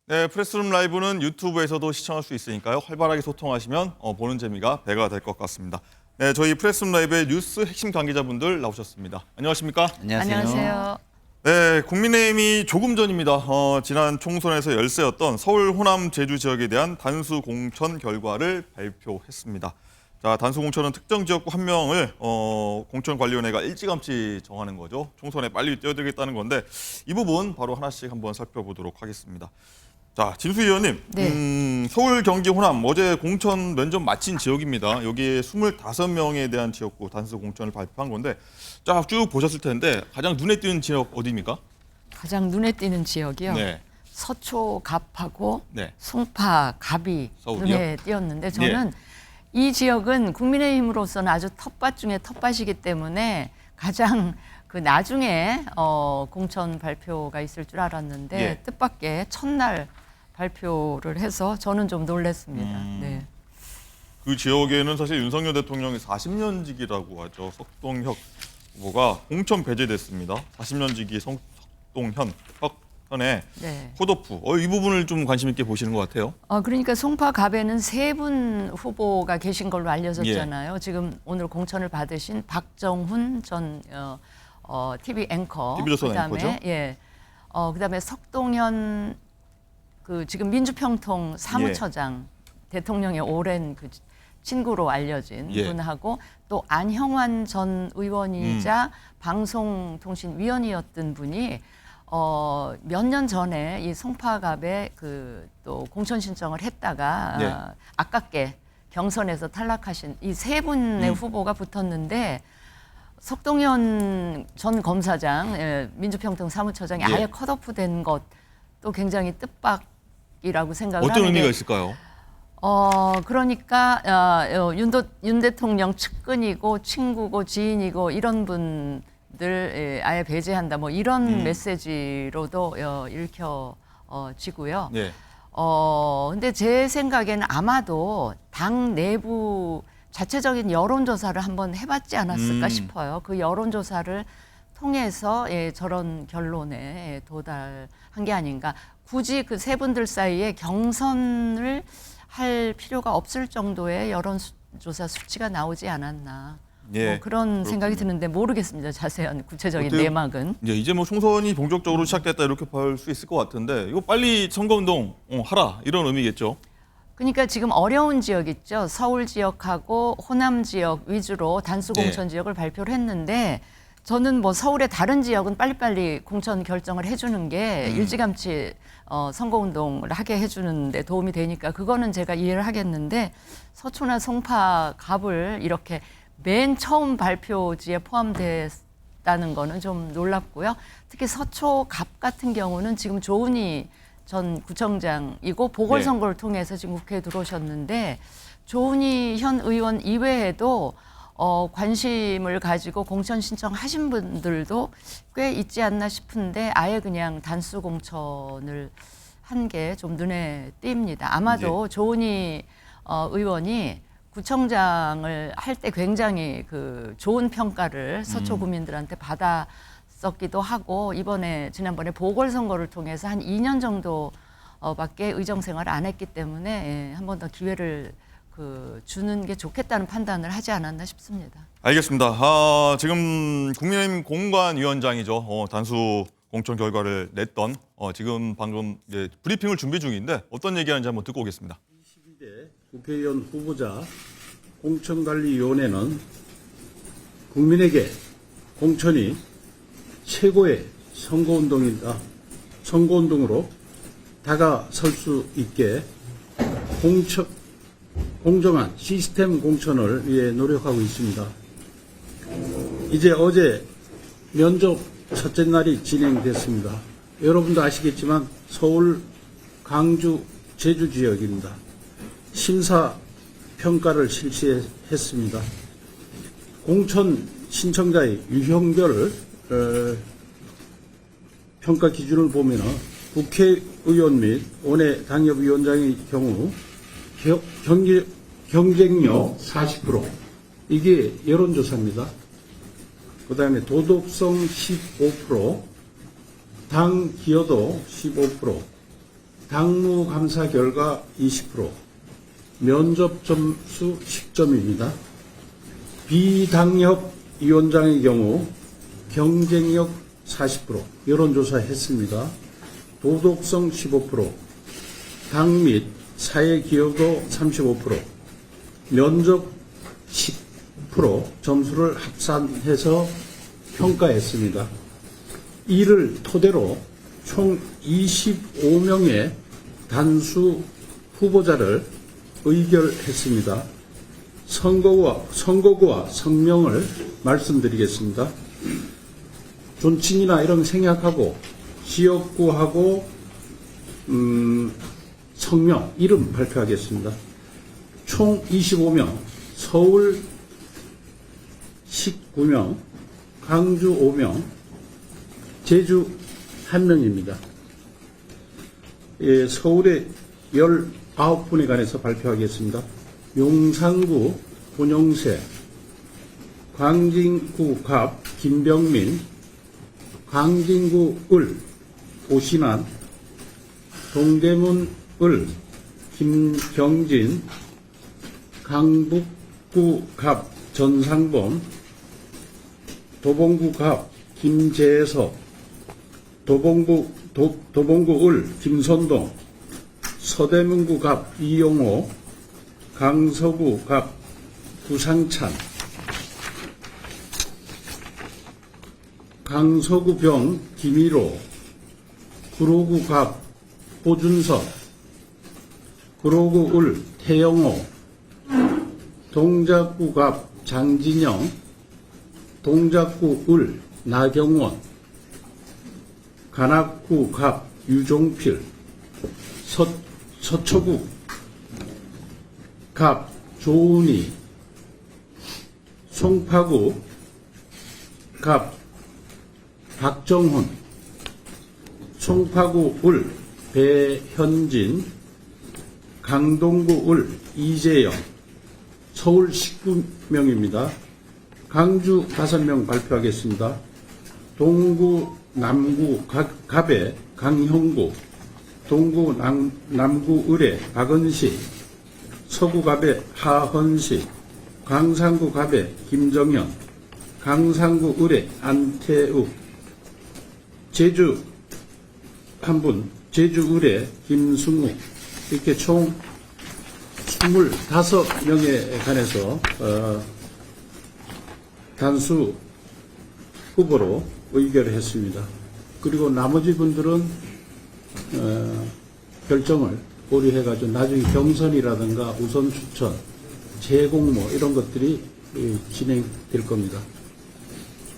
네, 프레스룸 라이브는 유튜브에서도 시청할 수 있으니까요. 활발하게 소통하시면 보는 재미가 배가 될 것 같습니다. 네, 저희 프레스룸 라이브의 뉴스 핵심 관계자분들 나오셨습니다. 안녕하십니까? 안녕하세요. 네, 국민의힘이 조금 전입니다. 지난 총선에서 열세였던 서울, 호남, 제주 지역에 대한 단수 공천 결과를 발표했습니다. 자, 단수 공천은 특정 지역구 한 명을 공천관리위원회가 일찌감치 정하는 거죠. 총선에 빨리 뛰어들겠다는 건데 이 부분 바로 하나씩 한번 살펴보도록 하겠습니다. 자, 진수 의원님, 네. 서울, 경기, 호남 어제 공천 면접 마친 지역입니다. 여기에 25명에 대한 지역구 단수 공천을 발표한 건데 쫙 쭉 보셨을 텐데 가장 눈에 띄는 지역 어디입니까? 가장 눈에 띄는 지역이요. 네. 서초 갑하고 네. 송파 갑이 서울이요? 눈에 띄었는데 저는 이 지역은 국민의힘으로서는 아주 텃밭 중에 텃밭이기 때문에 가장 그 나중에 공천 발표가 있을 줄 알았는데 예. 뜻밖의 첫날 발표를 해서 저는 좀 놀랐습니다. 네. 그 지역에는 사실 윤석열 대통령의 40년지기라고 하죠. 석동혁 후보가 공천 배제됐습니다. 40년지기 석동현, 현의 네. 컷오프. 이 부분을 좀 관심 있게 보시는 것 같아요. 그러니까 송파 갑에는 세 분 후보가 계신 걸로 알려졌잖아요. 지금 오늘 공천을 받으신 박정훈 전 TV 앵커, TV조선 앵커죠? 예, 그다음에 석동현 그 지금 민주평통 사무처장 대통령의 오랜 그 친구로 알려진 분하고 또 안형환 전 의원이자 방송통신위원이었던 분이 몇 년 전에 이 송파갑에 그 또 공천 신청을 했다가 아깝게 경선에서 탈락하신 이 세 분의 후보가 붙었는데 석동현 전 검사장, 민주평통 사무처장이 아예 컷오프된 것도 굉장히 뜻밖이라고 생각을 어떤 하는데 의미가 있을까요? 그러니까 윤 대통령 측근이고 친구고 지인이고 이런 분들 아예 배제한다 뭐 이런 메시지로도 읽혀지고요. 네. 근데 제 생각에는 아마도 당 내부 자체적인 여론조사를 한번 해봤지 않았을까 싶어요. 그 여론조사를 통해서 저런 결론에 도달한 게 아닌가. 굳이 그 세 분들 사이에 경선을 할 필요가 없을 정도의 여론조사 수치가 나오지 않았나. 그런 그렇군요. 생각이 드는데 모르겠습니다. 자세한 구체적인 어때요? 내막은. 이제 뭐 총선이 본격적으로 시작됐다 이렇게 볼 수 있을 것 같은데 이거 빨리 선거운동 하라 이런 의미겠죠? 그러니까 지금 어려운 지역 있죠. 서울 지역하고 호남 지역 위주로 단수 공천 지역을 발표를 했는데 저는 뭐 서울의 다른 지역은 빨리빨리 공천 결정을 해주는 게 일찌감치 선거운동을 하게 해주는 데 도움이 되니까 그거는 제가 이해를 하겠는데 서초나 송파 갑을 이렇게 맨 처음 발표지에 포함됐다는 거는 좀 놀랍고요. 특히 서초 갑 같은 경우는 지금 조은희 전 구청장이고 보궐선거를 통해서 지금 국회에 들어오셨는데 조은희 현 의원 이외에도 관심을 가지고 공천 신청하신 분들도 꽤 있지 않나 싶은데 아예 그냥 단수 공천을 한 게 좀 눈에 띕니다. 아마도 조은희 의원이 구청장을 할 때 굉장히 그 좋은 평가를 서초 구민들한테 받았었기도 하고 지난번에 보궐선거를 통해서 한 2년 정도밖에 의정 생활을 안 했기 때문에 한 번 더 기회를 주는 게 좋겠다는 판단을 하지 않았나 싶습니다. 알겠습니다. 지금 국민의힘 공관위원장이죠. 단수 공천 결과를 냈던 지금 방금 브리핑을 준비 중인데 어떤 얘기하는지 한번 듣고 오겠습니다. 22대 국회의원 후보자 공천관리위원회는 국민에게 공천이 최고의 선거운동으로 다가설 수 있게 공정한 시스템 공천을 위해 노력하고 있습니다. 어제 면접 첫째 날이 진행됐습니다. 여러분도 아시겠지만 서울, 광주, 제주 지역입니다. 심사 평가를 실시했습니다. 공천 신청자의 유형별 평가 기준을 보면 국회의원 및 원외 당협위원장의 경우 경쟁력 40%, 이게 여론조사입니다. 그 다음에 도덕성 15%, 당 기여도 15%, 당무 감사 결과 20%, 면접 점수 10점입니다. 비당협 위원장의 경우 경쟁력 40%, 여론조사 했습니다. 도덕성 15%, 당 및 사회 기여도 35%, 면접 10% 점수를 합산해서 평가했습니다. 이를 토대로 총 25명의 단수 후보자를 의결했습니다. 선거구와 성명을 말씀드리겠습니다. 존칭이나 이런 거 생략하고 지역구하고 성명, 이름 발표하겠습니다. 총 25명, 서울 19명, 광주 5명, 제주 1명입니다. 예, 서울에 19분에 관해서 발표하겠습니다. 용산구 본영세, 광진구 갑 김병민, 광진구 을 오신환, 동대문 을 김경진, 강북구 갑 전상범, 도봉구 갑 김재석, 도봉구 을 김선동, 서대문구 갑 이용호, 강서구 갑 구상찬, 강서구 병 김일호, 구로구 갑 호준석, 구로구 을 태영호, 동작구 갑 장진영, 동작구 을 나경원, 관악구 갑 유종필, 서초구 갑 조은희, 송파구 갑 박정훈, 송파구 을 배현진, 강동구 을 이재영, 서울 19명입니다. 강주 5명 발표하겠습니다. 동구 남구 갑의 강형구, 동구 남구 을의 박은식, 서구 갑의 하헌식, 광산구 갑의 김정현, 강산구 을의 안태욱, 제주 한 분, 제주 을의 김승욱, 이렇게 총 25명에 관해서 단수 후보로 의결을 했습니다. 그리고 나머지 분들은 결정을 고려해가지고 나중에 경선이라든가 우선 추천, 재공모 이런 것들이 진행될 겁니다.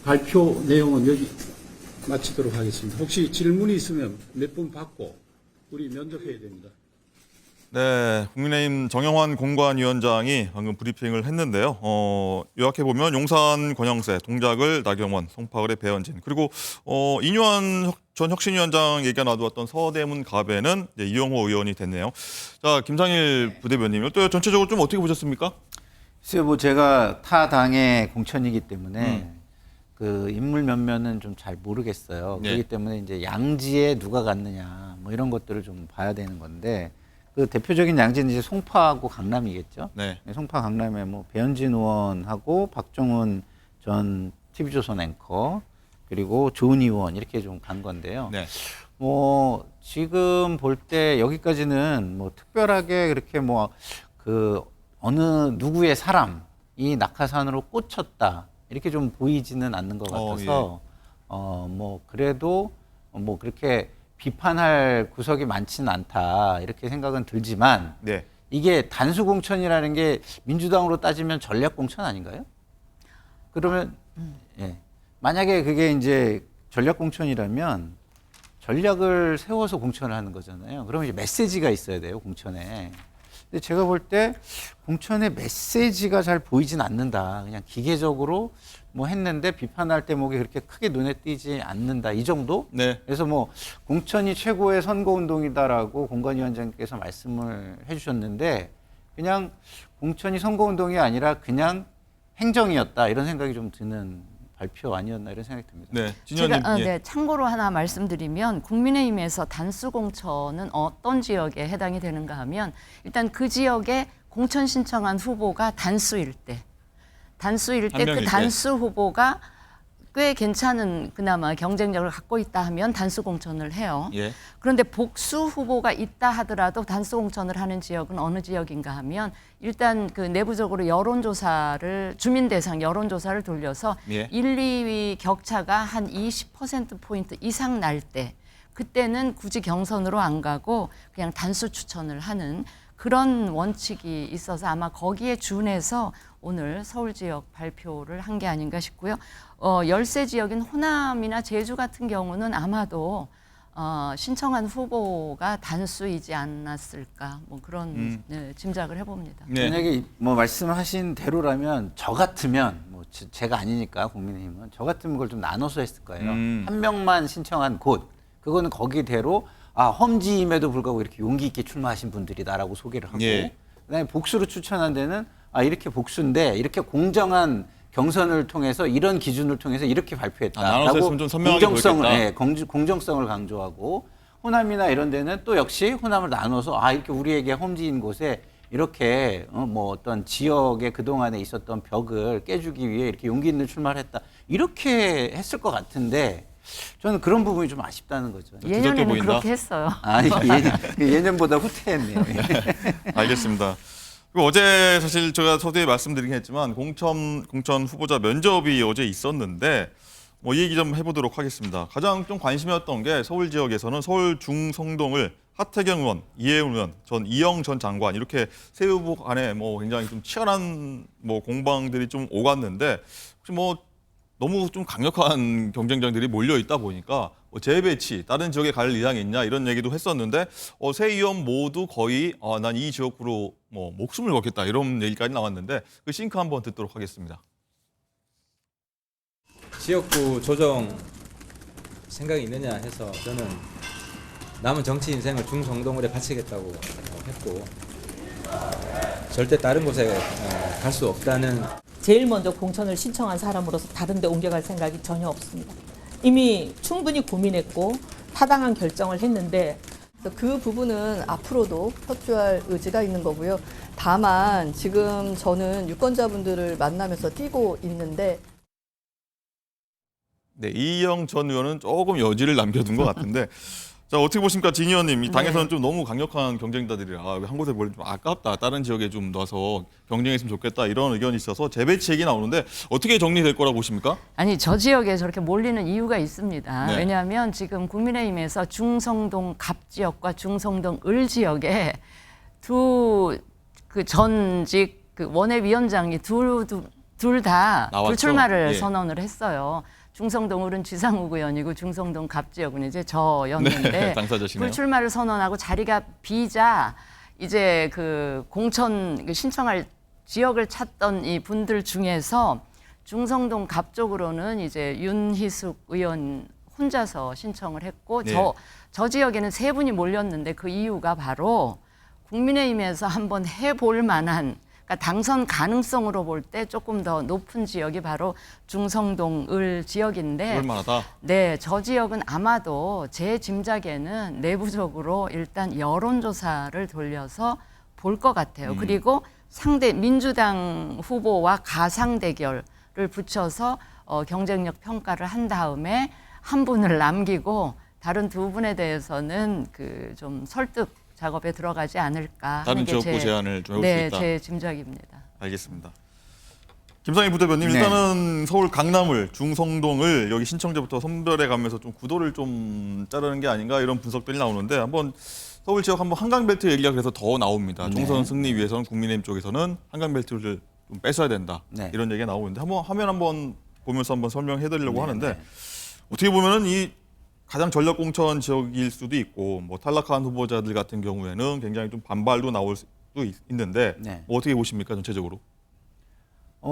발표 내용은 여기 마치도록 하겠습니다. 혹시 질문이 있으면 몇 분 받고 우리 면접해야 됩니다. 네, 국민의힘 정영환 공관위원장이 방금 브리핑을 했는데요. 요약해보면 용산 권영세, 동작을 나경원, 송파을의 배현진, 그리고 이뇨한 전 혁신위원장 얘기가 나왔던 서대문 갑에는 이용호 의원이 됐네요. 자, 김상일 부대변인, 또 전체적으로 좀 어떻게 보셨습니까? 글쎄요, 뭐 제가 타 당의 공천이기 때문에 그 인물 면면은 좀 잘 모르겠어요. 네. 그렇기 때문에 이제 양지에 누가 갔느냐 뭐 이런 것들을 좀 봐야 되는 건데 그 대표적인 양지는 이제 송파하고 강남이겠죠. 네. 송파 강남에 뭐 배현진 의원하고 박정훈 전 TV조선 앵커 그리고 조은희 의원 이렇게 좀 간 건데요. 네. 뭐 지금 볼 때 여기까지는 뭐 특별하게 그렇게 뭐 그 어느 누구의 사람이 낙하산으로 꽂혔다 이렇게 좀 보이지는 않는 것 같아서 뭐 그래도 뭐 그렇게 비판할 구석이 많지는 않다 이렇게 생각은 들지만 네. 이게 단수 공천이라는 게 민주당으로 따지면 전략 공천 아닌가요? 그러면 예. 만약에 그게 이제 전략 공천이라면 전략을 세워서 공천을 하는 거잖아요. 그러면 이제 메시지가 있어야 돼요, 공천에. 근데 제가 볼 때 공천에 메시지가 잘 보이진 않는다. 그냥 기계적으로 뭐 했는데 비판할 대목이 그렇게 크게 눈에 띄지 않는다. 이 정도? 네. 그래서 뭐 공천이 최고의 선거운동이다라고 공관위원장께서 말씀을 해주셨는데 그냥 공천이 선거운동이 아니라 그냥 행정이었다. 이런 생각이 좀 드는 발표 아니었나 이런 생각이 듭니다. 네, 진현님. 제가 예. 네, 참고로 하나 말씀드리면 국민의힘에서 단수 공천은 어떤 지역에 해당이 되는가 하면 일단 그 지역에 공천 신청한 후보가 단수일 때 한 그 명일 때. 단수 후보가 꽤 괜찮은 그나마 경쟁력을 갖고 있다 하면 단수 공천을 해요. 예. 그런데 복수 후보가 있다 하더라도 단수 공천을 하는 지역은 어느 지역인가 하면 일단 그 내부적으로 여론조사를 주민 대상 여론조사를 돌려서 예. 1, 2위 격차가 한 20%포인트 이상 날 때 그때는 굳이 경선으로 안 가고 그냥 단수 추천을 하는 그런 원칙이 있어서 아마 거기에 준해서 오늘 서울 지역 발표를 한 게 아닌가 싶고요. 열세 지역인 호남이나 제주 같은 경우는 아마도 신청한 후보가 단수이지 않았을까 뭐 그런 네, 짐작을 해봅니다. 네. 만약에 뭐 말씀하신 대로라면 저 같으면 뭐 제가 아니니까 국민의힘은 저 같으면 그걸 좀 나눠서 했을 거예요. 한 명만 신청한 곳 그거는 거기대로 험지임에도 불구하고 이렇게 용기 있게 출마하신 분들이다라고 소개를 하고 예. 그다음에 복수로 추천한 데는 이렇게 복수인데 이렇게 공정한 경선을 통해서 이런 기준을 통해서 이렇게 나눠서 발표했다라고 했으면 좀 선명하게 보였겠다. 공정성을 강조하고 호남이나 이런 데는 또 역시 호남을 나눠서 이렇게 우리에게 험지인 곳에 이렇게 뭐 어떤 지역에 그동안에 있었던 벽을 깨주기 위해 이렇게 용기 있는 출마를 했다. 이렇게 했을 것 같은데 저는 그런 부분이 좀 아쉽다는 거죠. 예년에는 보인다? 그렇게 했어요. 예년보다 후퇴했네요. 알겠습니다. 그리고 어제 사실 제가 서두에 말씀드리긴 했지만 공천 후보자 면접이 어제 있었는데 뭐 이 얘기 좀 해보도록 하겠습니다. 가장 좀 관심이었던 게 서울 지역에서는 서울 중성동을 하태경 의원, 이해운 의원, 전 이영 전 장관 이렇게 세 후보 간에 뭐 굉장히 좀 치열한 뭐 공방들이 좀 오갔는데 혹시 뭐 너무 좀 강력한 경쟁자들이 몰려 있다 보니까 재배치 다른 지역에 갈 의향이 있냐 이런 얘기도 했었는데 세 의원 모두 거의 난 이 지역구로 뭐 목숨을 걸겠다 이런 얘기까지 나왔는데 그 싱크 한번 듣도록 하겠습니다. 지역구 조정 생각이 있느냐 해서 저는 남은 정치 인생을 중성동을에 바치겠다고 했고 절대 다른 곳에 갈 수 없다는 제일 먼저 공천을 신청한 사람으로서 다른 데 옮겨갈 생각이 전혀 없습니다. 이미 충분히 고민했고 타당한 결정을 했는데 그 부분은 앞으로도 협조할 의지가 있는 거고요. 다만 지금 저는 유권자분들을 만나면서 뛰고 있는데 네, 이영 전 의원은 조금 여지를 남겨둔 것 같은데 자 어떻게 보십니까, 진 의원님? 이 당에서는 좀 너무 강력한 경쟁자들이라 한 곳에 몰리면 좀 아깝다, 다른 지역에 좀 놔서 경쟁했으면 좋겠다 이런 의견이 있어서 재배치 얘기 나오는데 어떻게 정리될 거라고 보십니까? 아니 저 지역에 저렇게 몰리는 이유가 있습니다. 네. 왜냐하면 지금 국민의힘에서 중성동 갑 지역과 중성동 을 지역에 두 그 전직 그 원외위원장이 둘 다 나왔죠? 불출마를 예. 선언을 했어요. 중성동 을은 지상욱 의원이고 중성동 갑 지역은 이제 저였는데 네, 당사자시네요. 불출마를 선언하고 자리가 비자 이제 그 공천 신청할 지역을 찾던 이 분들 중에서 중성동 갑 쪽으로는 이제 윤희숙 의원 혼자서 신청을 했고 네. 저 지역에는 세 분이 몰렸는데 그 이유가 바로 국민의힘에서 한번 해볼 만한 그러니까 당선 가능성으로 볼 때 조금 더 높은 지역이 바로 중성동 을 지역인데 볼만하다. 네, 저 지역은 아마도 제 짐작에는 내부적으로 일단 여론조사를 돌려서 볼 것 같아요. 그리고 상대 민주당 후보와 가상 대결을 붙여서 경쟁력 평가를 한 다음에 한 분을 남기고 다른 두 분에 대해서는 그 좀 설득 작업에 들어가지 않을까 다른 하는 게 지역구 제안을 좀 해볼 수 있다. 제 짐작입니다. 알겠습니다. 김상희 부대변인 네. 일단은 서울 강남을 중성동을 여기 신청제부터 선별해 가면서 좀 구도를 좀 자르는 게 아닌가 이런 분석들이 나오는데 한번 서울 지역 한번 한강벨트 얘기가 그래서 더 나옵니다. 총선 승리 위해서는 국민의힘 쪽에서는 한강벨트를 좀 뺏어야 된다 이런 얘기가 나오는데 한번 화면 한번 보면서 한번 설명해드리려고 하는데 어떻게 보면은 이 가장 전략 공천 지역일 수도 있고 뭐 탈락한 후보자들 같은 경우에는 굉장히 좀 반발도 나올 수도 있는데 뭐 어떻게 보십니까 전체적으로?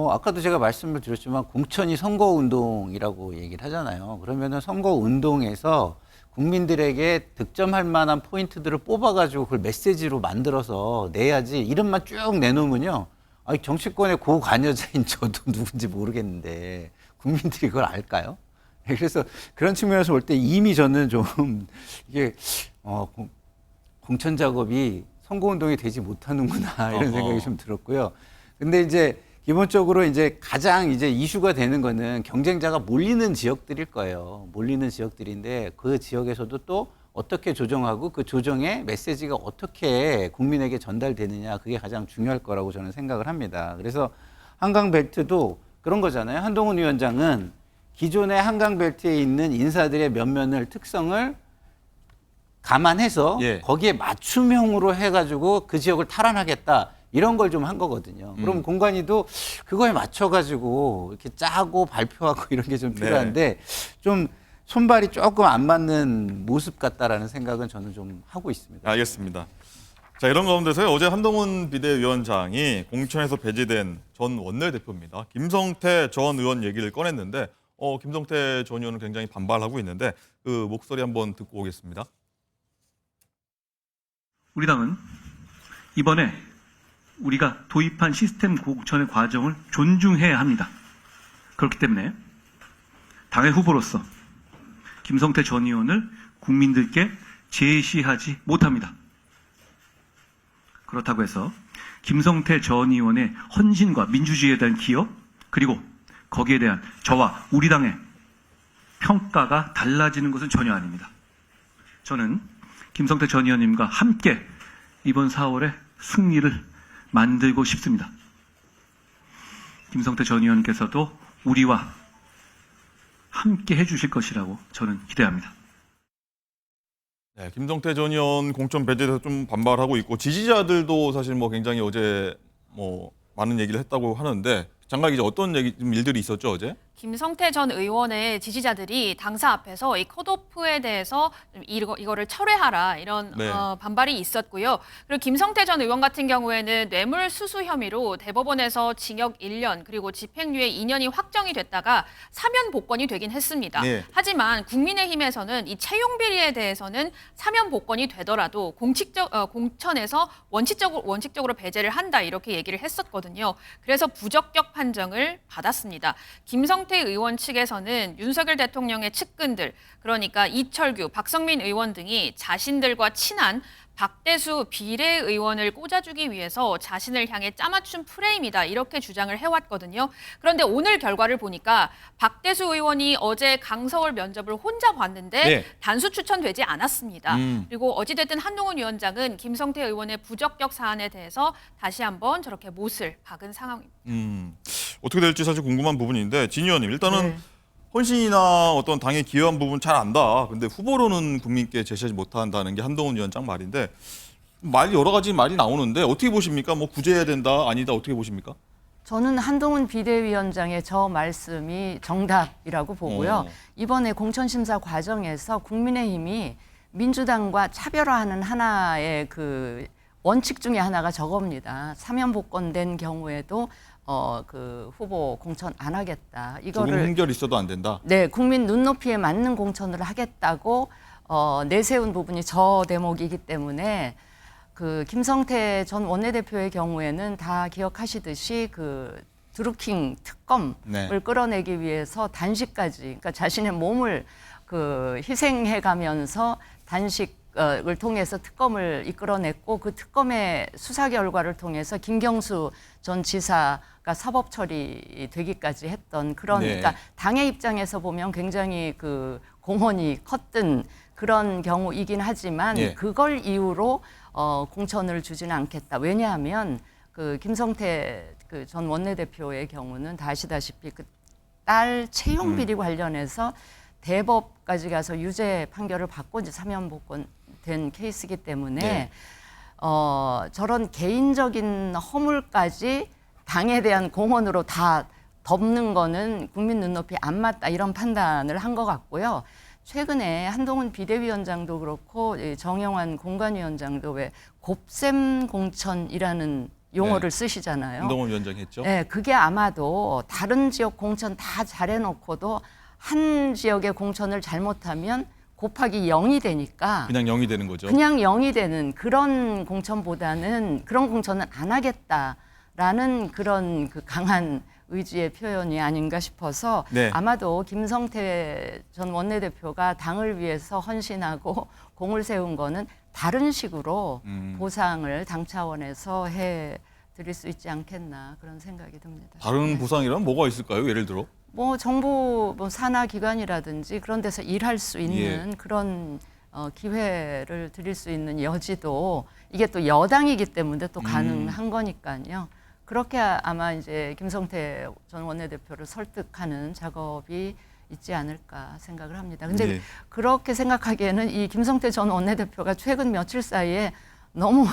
아까도 제가 말씀을 드렸지만 공천이 선거운동이라고 얘기를 하잖아요. 그러면은 선거운동에서 국민들에게 득점할 만한 포인트들을 뽑아가지고 그걸 메시지로 만들어서 내야지 이름만 쭉 내놓으면요. 정치권의 고관여자인 저도 누군지 모르겠는데 국민들이 그걸 알까요? 그래서 그런 측면에서 볼 때 이미 저는 좀 이게 공천 작업이 선거운동이 되지 못하는구나 이런 생각이 좀 들었고요. 근데 이제 기본적으로 이제 가장 이제 이슈가 되는 거는 경쟁자가 몰리는 지역들일 거예요. 몰리는 지역들인데 그 지역에서도 또 어떻게 조정하고 그 조정의 메시지가 어떻게 국민에게 전달되느냐 그게 가장 중요할 거라고 저는 생각을 합니다. 그래서 한강벨트도 그런 거잖아요. 한동훈 위원장은 기존의 한강벨트에 있는 인사들의 면면을 특성을 감안해서 예. 거기에 맞춤형으로 해가지고 그 지역을 탈환하겠다 이런 걸 좀 한 거거든요. 그럼 공관위도 그거에 맞춰가지고 이렇게 짜고 발표하고 이런 게 좀 필요한데 좀 손발이 조금 안 맞는 모습 같다라는 생각은 저는 좀 하고 있습니다. 알겠습니다. 자, 이런 가운데서요. 어제 한동훈 비대위원장이 공천에서 배제된 전 원내대표입니다. 김성태 전 의원 얘기를 꺼냈는데 김성태 전 의원은 굉장히 반발하고 있는데 그 목소리 한번 듣고 오겠습니다. 우리 당은 이번에 우리가 도입한 시스템 공천의 과정을 존중해야 합니다. 그렇기 때문에 당의 후보로서 김성태 전 의원을 국민들께 제시하지 못합니다. 그렇다고 해서 김성태 전 의원의 헌신과 민주주의에 대한 기여 그리고 거기에 대한 저와 우리 당의 평가가 달라지는 것은 전혀 아닙니다. 저는 김성태 전 의원님과 함께 이번 4월에 승리를 만들고 싶습니다. 김성태 전 의원께서도 우리와 함께 해주실 것이라고 저는 기대합니다. 네, 김성태 전 의원 공천 배제돼서 좀 반발하고 있고 지지자들도 사실 뭐 굉장히 어제 뭐 많은 얘기를 했다고 하는데 장관 기자 어떤 일들이 있었죠 어제? 김성태 전 의원의 지지자들이 당사 앞에서 이 컷오프에 대해서 이거를 철회하라 이런 네. 반발이 있었고요. 그리고 김성태 전 의원 같은 경우에는 뇌물수수 혐의로 대법원에서 징역 1년 그리고 집행유예 2년이 확정이 됐다가 사면 복권이 되긴 했습니다. 네. 하지만 국민의힘에서는 이 채용 비리에 대해서는 사면 복권이 되더라도 공천에서 원칙적으로 배제를 한다 이렇게 얘기를 했었거든요. 그래서 부적격 판정을 받았습니다. 김성태 의원 측에서는 윤석열 대통령의 측근들, 그러니까 이철규, 박성민 의원 등이 자신들과 친한 박대수 비례의원을 꽂아주기 위해서 자신을 향해 짜맞춘 프레임이다 이렇게 주장을 해왔거든요. 그런데 오늘 결과를 보니까 박대수 의원이 어제 강서울 면접을 혼자 봤는데 네. 단수 추천되지 않았습니다. 그리고 어찌됐든 한동훈 위원장은 김성태 의원의 부적격 사안에 대해서 다시 한번 저렇게 못을 박은 상황입니다. 어떻게 될지 사실 궁금한 부분인데 진 의원님 일단은 네. 헌신이나 어떤 당에 기여한 부분 잘 안다. 근데 후보로는 국민께 제시하지 못한다는 게 한동훈 위원장 말인데 말 여러 가지 말이 나오는데 어떻게 보십니까? 뭐 구제해야 된다 아니다 어떻게 보십니까? 저는 한동훈 비대위원장의 저 말씀이 정답이라고 보고요. 이번에 공천심사 과정에서 국민의힘이 민주당과 차별화하는 하나의 그 원칙 중에 하나가 저겁니다. 사면 복권된 경우에도 그 후보 공천 안 하겠다. 조금 이거를 흥결 있어도 안 된다. 네, 국민 눈높이에 맞는 공천을 하겠다고 내세운 부분이 저 대목이기 때문에 그 김성태 전 원내대표의 경우에는 다 기억하시듯이 그 드루킹 특검을 네. 끌어내기 위해서 단식까지, 그러니까 자신의 몸을 그 희생해가면서 단식을 통해서 특검을 이끌어냈고 그 특검의 수사 결과를 통해서 김경수 전 지사가 사법 처리되기까지 했던 그런, 네. 그러니까 당의 입장에서 보면 굉장히 그 공헌이 컸던 그런 경우이긴 하지만 네. 그걸 이유로 공천을 주지는 않겠다. 왜냐하면 그 김성태 그 전 원내대표의 경우는 다 아시다시피 그 딸 채용 비리 관련해서 대법까지 가서 유죄 판결을 받고 이제 사면 복권된 케이스이기 때문에 네. 저런 개인적인 허물까지 당에 대한 공헌으로 다 덮는 거는 국민 눈높이 안 맞다 이런 판단을 한 것 같고요. 최근에 한동훈 비대위원장도 그렇고 정영환 공관위원장도 왜 곱셈 공천이라는 용어를 쓰시잖아요. 한동훈 위원장이 했죠. 네, 그게 아마도 다른 지역 공천 다 잘해놓고도 한 지역의 공천을 잘못하면 곱하기 0이 되니까 그냥 0이 되는 거죠. 그냥 0이 되는 그런 공천보다는 그런 공천은 안 하겠다라는 그런 그 강한 의지의 표현이 아닌가 싶어서 네. 아마도 김성태 전 원내대표가 당을 위해서 헌신하고 공을 세운 거는 다른 식으로 보상을 당 차원에서 해 드릴 수 있지 않겠나 그런 생각이 듭니다. 다른 네. 보상이라면 뭐가 있을까요? 예를 들어? 뭐 정부 뭐 산하 기관이라든지 그런 데서 일할 수 있는 그런 기회를 드릴 수 있는 여지도 이게 또 여당이기 때문에 또 가능한 거니까요. 그렇게 아마 이제 김성태 전 원내대표를 설득하는 작업이 있지 않을까 생각을 합니다. 근데 예. 그렇게 생각하기에는 이 김성태 전 원내대표가 최근 며칠 사이에 너무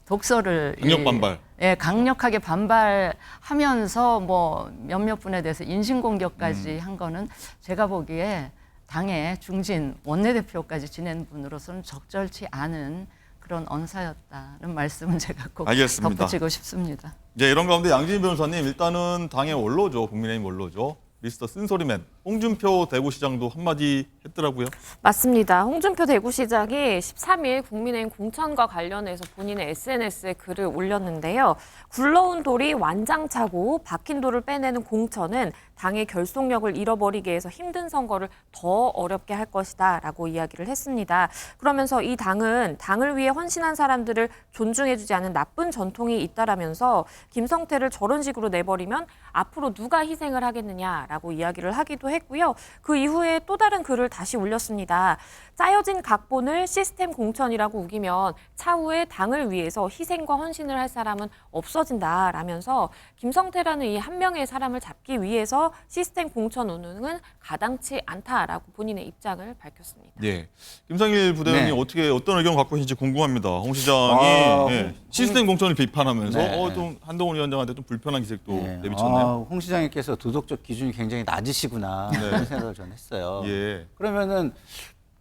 독서를 강력 반발. 예, 강력하게 반발하면서 뭐 몇몇 분에 대해서 인신공격까지 한 거는 제가 보기에 당의 중진 원내대표까지 지낸 분으로서는 적절치 않은 그런 언사였다는 말씀은 제가 꼭 알겠습니다. 덧붙이고 싶습니다. 이제 이런 가운데 양진희 변호사님, 일단은 당의 원로죠. 국민의힘 원로죠. 미스터 쓴소리맨 홍준표 대구시장도 한마디 했더라고요. 맞습니다. 홍준표 대구시장이 13일 국민의힘 공천과 관련해서 본인의 SNS에 글을 올렸는데요. 굴러온 돌이 완장차고 박힌 돌을 빼내는 공천은 당의 결속력을 잃어버리게 해서 힘든 선거를 더 어렵게 할 것이다 라고 이야기를 했습니다. 그러면서 이 당은 당을 위해 헌신한 사람들을 존중해주지 않은 나쁜 전통이 있다라면서 김성태를 저런 식으로 내버리면 앞으로 누가 희생을 하겠느냐라고 이야기를 하기도 했고요. 그 이후에 또 다른 글을 다시 올렸습니다. 짜여진 각본을 시스템 공천이라고 우기면 차후에 당을 위해서 희생과 헌신을 할 사람은 없어진다라면서 김성태라는 이 한 명의 사람을 잡기 위해서 시스템 공천 운운은 가당치 않다라고 본인의 입장을 밝혔습니다. 예. 김상일 부대변인이 네. 어떤 의견을 갖고 계신지 궁금합니다. 홍 시장이 시스템 공천을 비판하면서 네. 좀 한동훈 위원장한테 좀 불편한 기색도 네. 내비쳤네요. 홍 시장님께서 도덕적 기준이 굉장히 낮으시구나 그런 생각을 전 했어요. 예. 그러면은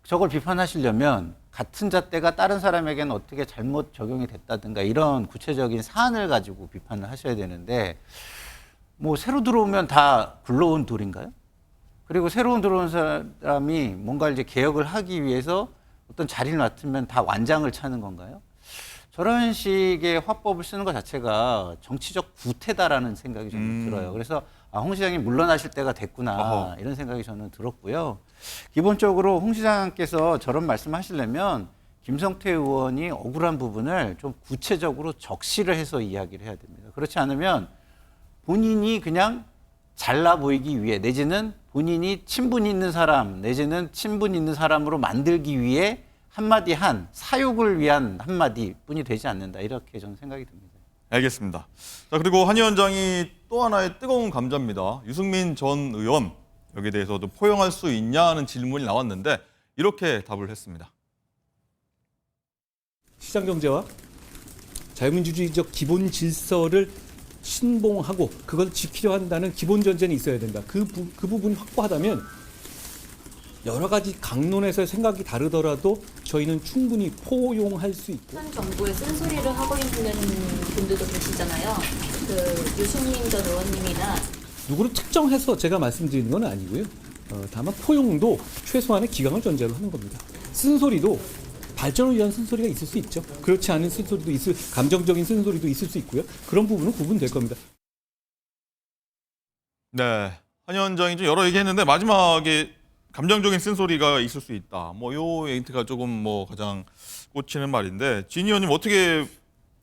저걸 비판하시려면 같은 잣대가 다른 사람에게는 어떻게 잘못 적용이 됐다든가 이런 구체적인 사안을 가지고 비판을 하셔야 되는데 뭐 새로 들어오면 다 굴러온 돌인가요? 그리고 새로운 들어온 사람이 뭔가 이제 개혁을 하기 위해서 어떤 자리를 맡으면 다 완장을 차는 건가요? 저런 식의 화법을 쓰는 것 자체가 정치적 구태다라는 생각이 저는 들어요. 그래서 홍 시장이 물러나실 때가 됐구나 이런 생각이 저는 들었고요. 기본적으로 홍 시장께서 저런 말씀하시려면 김성태 의원이 억울한 부분을 좀 구체적으로 적시를 해서 이야기를 해야 됩니다. 그렇지 않으면 본인이 그냥 잘나 보이기 위해 내지는 본인이 친분 있는 사람 내지는 친분 있는 사람으로 만들기 위해 한마디 한 사욕을 위한 한마디뿐이 되지 않는다 이렇게 저는 생각이 듭니다. 알겠습니다. 자, 그리고 한 위원장이 또 하나의 뜨거운 감자입니다. 유승민 전 의원 여기에 대해서도 포용할 수 있냐는 질문이 나왔는데 이렇게 답을 했습니다. 시장 경제와 자유민주주의적 기본 질서를 신봉하고 그걸 지키려 한다는 기본 전제는 있어야 된다. 그 부분이 확보하다면 여러 가지 강론에서의 생각이 다르더라도 저희는 충분히 포용할 수 있고. 현 정부의 쓴소리를 하고 있는 분들도 계시잖아요. 그 유승민 전 의원님이나 누구를 특정해서 제가 말씀드리는 건 아니고요. 다만 포용도 최소한의 기강을 전제로 하는 겁니다. 쓴소리도 발전을 위한 쓴소리가 있을 수 있죠. 그렇지 않은 쓴소리도 감정적인 쓴소리도 있을 수 있고요. 그런 부분은 구분될 겁니다. 네, 한 위원장이 좀 여러 얘기했는데 마지막에 감정적인 쓴소리가 있을 수 있다. 뭐 요 멘트가 조금 뭐 가장 꽂히는 말인데 진 의원님 어떻게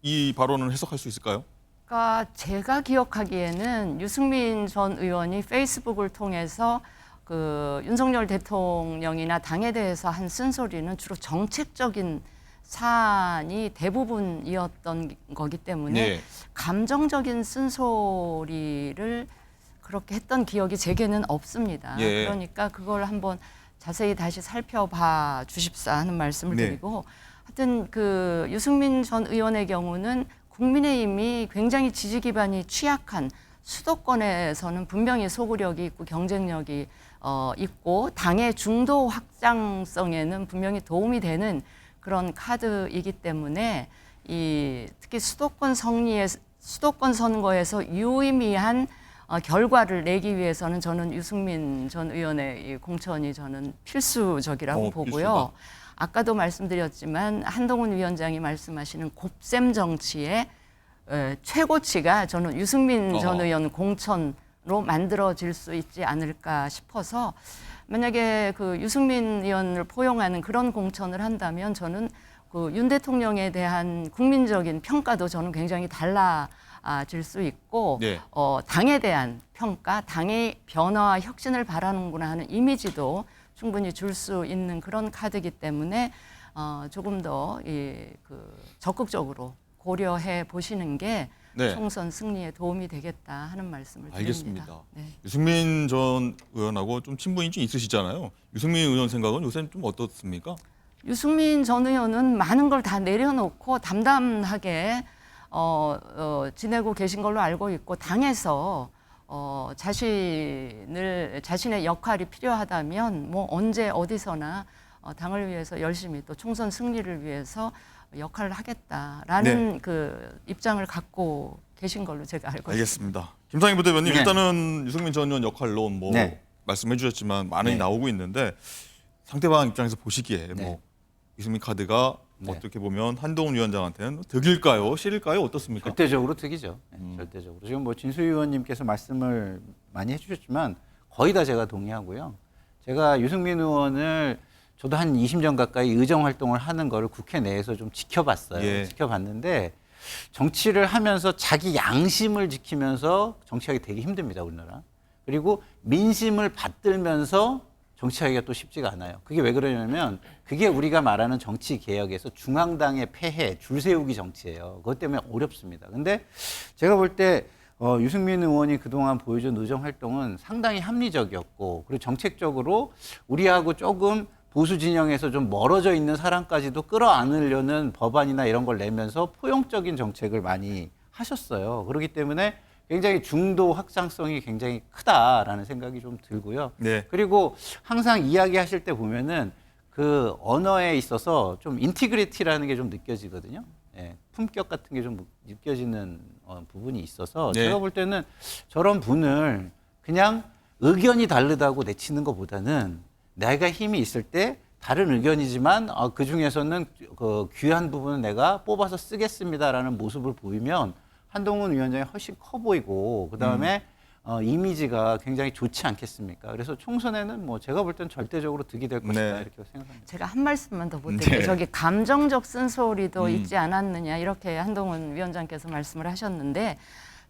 이 발언을 해석할 수 있을까요? 그러니까 제가 기억하기에는 유승민 전 의원이 페이스북을 통해서 그 윤석열 대통령이나 당에 대해서 한 쓴소리는 주로 정책적인 사안이 대부분이었던 거기 때문에 네. 감정적인 쓴소리를 그렇게 했던 기억이 제게는 없습니다. 예. 그러니까 그걸 한번 자세히 다시 살펴봐 주십사 하는 말씀을 네. 드리고 하여튼 그 유승민 전 의원의 경우는 국민의힘이 굉장히 지지 기반이 취약한 수도권에서는 분명히 소구력이 있고 경쟁력이 있고 당의 중도 확장성에는 분명히 도움이 되는 그런 카드이기 때문에 특히 수도권 선거에서 유의미한 결과를 내기 위해서는 저는 유승민 전 의원의 이 공천이 저는 필수적이라고 보고요. 필수다. 아까도 말씀드렸지만 한동훈 위원장이 말씀하시는 곱셈 정치의 최고치가 저는 유승민 전 의원 공천 만들어질 수 있지 않을까 싶어서 만약에 그 유승민 의원을 포용하는 그런 공천을 한다면 저는 그 윤 대통령에 대한 국민적인 평가도 저는 굉장히 달라질 수 있고 네. 당에 대한 평가, 당의 변화와 혁신을 바라는구나 하는 이미지도 충분히 줄 수 있는 그런 카드이기 때문에 조금 더 적극적으로 고려해 보시는 게 네. 총선 승리에 도움이 되겠다 하는 말씀을 알겠습니다. 드립니다. 네. 유승민 전 의원하고 좀 친분이 좀 있으시잖아요. 유승민 의원 생각은 요새 좀 어떻습니까? 유승민 전 의원은 많은 걸 다 내려놓고 담담하게 지내고 계신 걸로 알고 있고 당에서 자신의 역할이 필요하다면 뭐 언제 어디서나 당을 위해서 열심히 또 총선 승리를 위해서 역할을 하겠다라는 그 입장을 갖고 계신 걸로 제가 알고 있습니다. 알겠습니다. 김상희 부대변인 네. 일단은 유승민 전 의원 역할로 뭐 네. 말씀해 주셨지만 많이 네. 나오고 있는데 상대방 입장에서 보시기에 네. 뭐 유승민 카드가 네. 어떻게 보면 한동훈 위원장한테는 득일까요? 실일까요? 어떻습니까? 절대적으로 득이죠. 네, 절대적으로. 지금 뭐 진수 의원님께서 말씀을 많이 해주셨지만 거의 다 제가 동의하고요. 제가 유승민 의원을 저도 한 20년 가까이 의정 활동을 하는 거를 국회 내에서 좀 지켜봤어요. 예. 지켜봤는데 정치를 하면서 자기 양심을 지키면서 정치하기 되게 힘듭니다, 우리나라. 그리고 민심을 받들면서 정치하기가 또 쉽지가 않아요. 그게 왜 그러냐면 그게 우리가 말하는 정치 개혁에서 중앙당의 폐해, 줄 세우기 정치예요. 그것 때문에 어렵습니다. 근데 제가 볼 때 유승민 의원이 그동안 보여준 의정 활동은 상당히 합리적이었고 그리고 정책적으로 우리하고 조금 보수 진영에서 좀 멀어져 있는 사람까지도 끌어안으려는 법안이나 이런 걸 내면서 포용적인 정책을 많이 하셨어요. 그렇기 때문에 굉장히 중도 확장성이 굉장히 크다라는 생각이 좀 들고요. 네. 그리고 항상 이야기하실 때 보면은 그 언어에 있어서 좀 인티그리티라는 게 좀 느껴지거든요. 예, 품격 같은 게 좀 느껴지는 부분이 있어서 네. 제가 볼 때는 저런 분을 그냥 의견이 다르다고 내치는 것보다는 내가 힘이 있을 때 다른 의견이지만 그 중에서는 그 귀한 부분은 내가 뽑아서 쓰겠습니다라는 모습을 보이면 한동훈 위원장이 훨씬 커 보이고 그다음에 이미지가 굉장히 좋지 않겠습니까? 그래서 총선에는 뭐 제가 볼 땐 절대적으로 득이 될 것이다 네. 이렇게 생각합니다. 제가 한 말씀만 더 보탤게요. 네. 저기 감정적 쓴소리도 있지 않았느냐 이렇게 한동훈 위원장께서 말씀을 하셨는데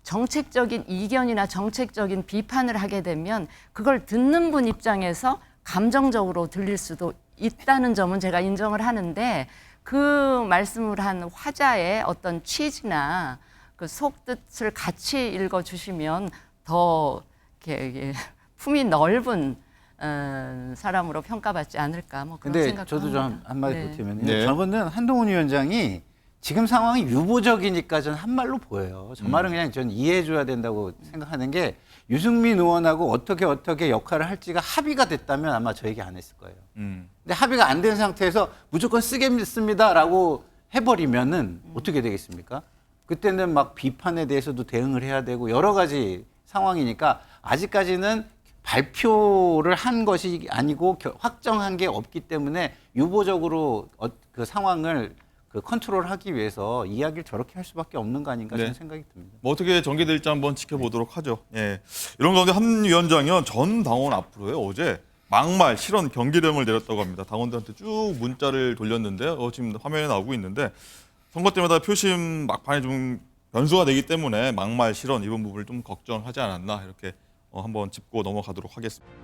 정책적인 이견이나 정책적인 비판을 하게 되면 그걸 듣는 분 입장에서 감정적으로 들릴 수도 있다는 점은 제가 인정을 하는데 그 말씀을 한 화자의 어떤 취지나 그 속뜻을 같이 읽어주시면 더 이렇게 품이 넓은 사람으로 평가받지 않을까 뭐 그런 근데 생각도 저도 좀 합니다. 한마디 네. 보태면요. 네. 저는 한동훈 위원장이 지금 상황이 유보적이니까 저는 한 말로 보여요. 저 말은 그냥 전 이해해줘야 된다고 생각하는 게 유승민 의원하고 어떻게 역할을 할지가 합의가 됐다면 아마 저 얘기 안 했을 거예요. 근데 합의가 안 된 상태에서 무조건 쓰겠습니다라고 해버리면은 어떻게 되겠습니까? 그때는 막 비판에 대해서도 대응을 해야 되고 여러 가지 상황이니까 아직까지는 발표를 한 것이 아니고 확정한 게 없기 때문에 유보적으로 그 상황을 그 컨트롤하기 위해서 이야기를 저렇게 할 수밖에 없는 거 아닌가 저는 생각이 듭니다. 뭐 어떻게 전개될지 한번 지켜보도록 하죠. 예. 이런 가운데 한 위원장이요 전 당원 앞으로요 어제 막말 실언 경계령을 내렸다고 합니다. 당원들한테 쭉 문자를 돌렸는데 지금 화면에 나오고 있는데 선거 때마다 표심 막판에 좀 변수가 되기 때문에 막말 실언 이런 부분을 좀 걱정하지 않았나 이렇게 한번 짚고 넘어가도록 하겠습니다.